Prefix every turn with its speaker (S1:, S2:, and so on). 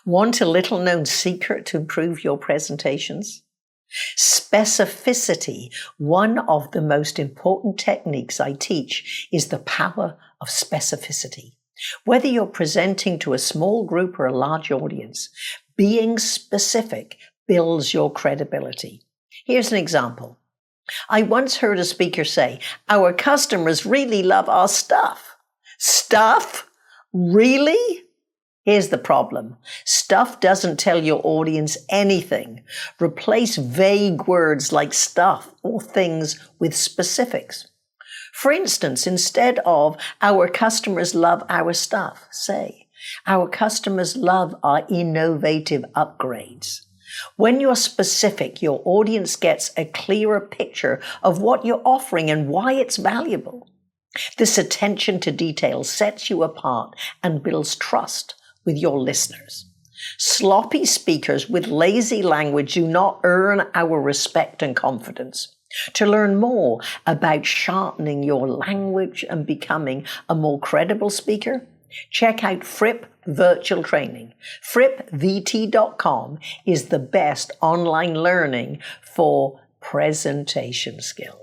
S1: Want a little-known secret to improve your presentations? Specificity, one of the most important techniques I teach, is the power of specificity. Whether you're presenting to a small group or a large audience, being specific builds your credibility. Here's an example. I once heard a speaker say, "Our customers really love our stuff." Stuff? Really? Here's the problem. Stuff doesn't tell your audience anything. Replace vague words like stuff or things with specifics. For instance, instead of "our customers love our stuff," say, "our customers love our innovative upgrades." When you're specific, your audience gets a clearer picture of what you're offering and why it's valuable. This attention to detail sets you apart and builds trust with your listeners. Sloppy speakers with lazy language do not earn our respect and confidence. To learn more about sharpening your language and becoming a more credible speaker, check out Fripp Virtual Training. FrippVT.com is the best online learning for presentation skills.